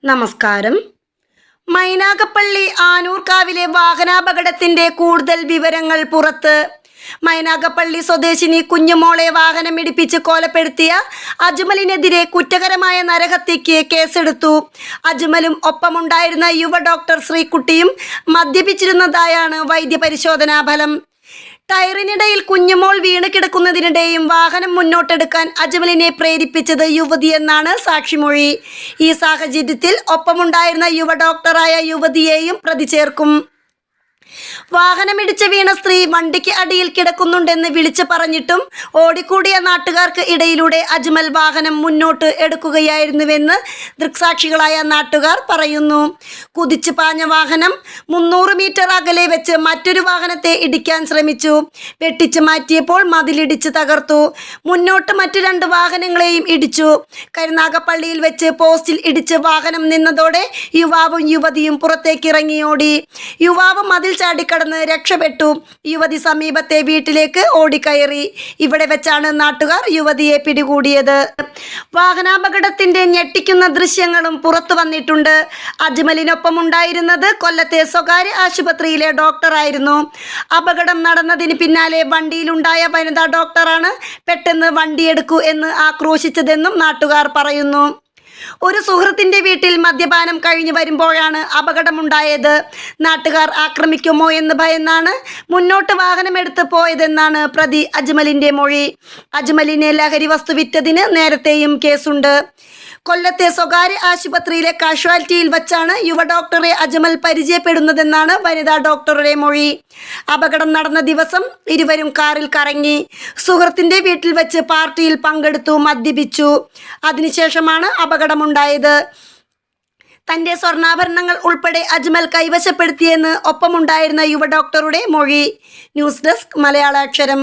നമസ്കാരം. മൈനാഗപ്പള്ളി ആനൂർക്കാവിലെ വാഹനാപകടത്തിന്റെ കൂടുതൽ വിവരങ്ങൾ പുറത്ത്. മൈനാഗപ്പള്ളി സ്വദേശിനി കുഞ്ഞുമോളെ വാഹനമിടിപ്പിച്ച് കൊലപ്പെടുത്തിയ അജ്മലിനെതിരെ കുറ്റകരമായ നരഹത്യയ്ക്ക് കേസെടുത്തു. അജ്മലും ഒപ്പമുണ്ടായിരുന്ന യുവ ഡോക്ടർ ശ്രീകുട്ടിയും മദ്യപിച്ചിരുന്നതായാണ് വൈദ്യപരിശോധനാ ഫലം. ടയറിനിടയിൽ കുഞ്ഞുമോൾ വീണ് കിടക്കുന്നതിനിടെയും വാഹനം മുന്നോട്ടെടുക്കാൻ അജ്മലിനെ പ്രേരിപ്പിച്ചത് യുവതിയെന്നാണ് സാക്ഷിമൊഴി. ഈ സാഹചര്യത്തിൽ ഒപ്പമുണ്ടായിരുന്ന യുവ ഡോക്ടറായ യുവതിയെയും പ്രതി ചേർക്കും. വാഹനമിടിച്ച് വീണ സ്ത്രീ വണ്ടിക്ക് അടിയിൽ കിടക്കുന്നുണ്ടെന്ന് വിളിച്ചു പറഞ്ഞിട്ടും ഓടിക്കൂടിയ നാട്ടുകാർക്ക് ഇടയിലൂടെ അജ്മൽ വാഹനം മുന്നോട്ട് എടുക്കുകയായിരുന്നുവെന്ന് ദൃക്സാക്ഷികളായ നാട്ടുകാർ പറയുന്നു. കുതിച്ചു പാഞ്ഞ വാഹനം 300 മീറ്റർ അകലെ വെച്ച് മറ്റൊരു വാഹനത്തെ ഇടിക്കാൻ ശ്രമിച്ചു. വെട്ടിച്ചു മാറ്റിയപ്പോൾ മതിലിടിച്ച് തകർത്തു. മുന്നോട്ട് മറ്റു 2 വാഹനങ്ങളെയും ഇടിച്ചു. കരുനാഗപ്പള്ളിയിൽ വെച്ച് പോസ്റ്റിൽ ഇടിച്ച് വാഹനം നിന്നതോടെ യുവാവും യുവതിയും പുറത്തേക്കിറങ്ങി ഓടി. യുവാവ് മതിൽ ചാടിക്കടന്ന് രക്ഷപ്പെട്ടു. യുവതി സമീപത്തെ വീട്ടിലേക്ക് ഓടിക്കയറി. ഇവിടെ വെച്ചാണ് നാട്ടുകാർ യുവതിയെ പിടികൂടിയത്. വാഹനാപകടത്തിന്റെ ഞെട്ടിക്കുന്ന ദൃശ്യങ്ങളും പുറത്തു വന്നിട്ടുണ്ട്. അജ്മലിനൊപ്പം ഉണ്ടായിരുന്നത് കൊല്ലത്തെ സ്വകാര്യ ആശുപത്രിയിലെ ഡോക്ടറായിരുന്നു. അപകടം നടന്നതിന് പിന്നാലെ വണ്ടിയിലുണ്ടായ വനിതാ ഡോക്ടറാണ് പെട്ടെന്ന് വണ്ടിയെടുക്കൂ എന്ന് ആക്രോശിച്ചതെന്നും നാട്ടുകാർ പറയുന്നു. ഒരു സുഹൃത്തിന്റെ വീട്ടിൽ മദ്യപാനം കഴിഞ്ഞു വരുമ്പോഴാണ് അപകടമുണ്ടായത്. നാട്ടുകാർ ആക്രമിക്കുമോ എന്ന് ഭയന്നാണ് മുന്നോട്ട് വാഹനമെടുത്ത് പോയതെന്നാണ് പ്രതി അജ്മലിന്റെ മൊഴി. അജ്മലിനെ ലഹരി വസ്തു വിറ്റതിന് നേരത്തെയും കേസുണ്ട്. കൊല്ലത്തെ സ്വകാര്യ ആശുപത്രിയിലെ കാഷ്വാലിറ്റിയിൽ വച്ചാണ് യുവ ഡോക്ടറെ അജ്മൽ പരിചയപ്പെടുന്നതെന്നാണ് വനിതാ ഡോക്ടറുടെ മൊഴി. അപകടം നടന്ന ദിവസം ഇരുവരും കാറിൽ കറങ്ങി. സുഹൃത്തിന്റെ വീട്ടിൽ വെച്ച് പാർട്ടിയിൽ പങ്കെടുത്തു, മദ്യപിച്ചു. അതിനുശേഷമാണ് അപകടമുണ്ടായത്. തന്റെ സ്വർണ്ണാഭരണങ്ങൾ ഉൾപ്പെടെ അജ്മൽ കൈവശപ്പെടുത്തിയെന്ന് ഒപ്പമുണ്ടായിരുന്ന യുവ ഡോക്ടറുടെ മൊഴി. News desk മലയാളാക്ഷരം.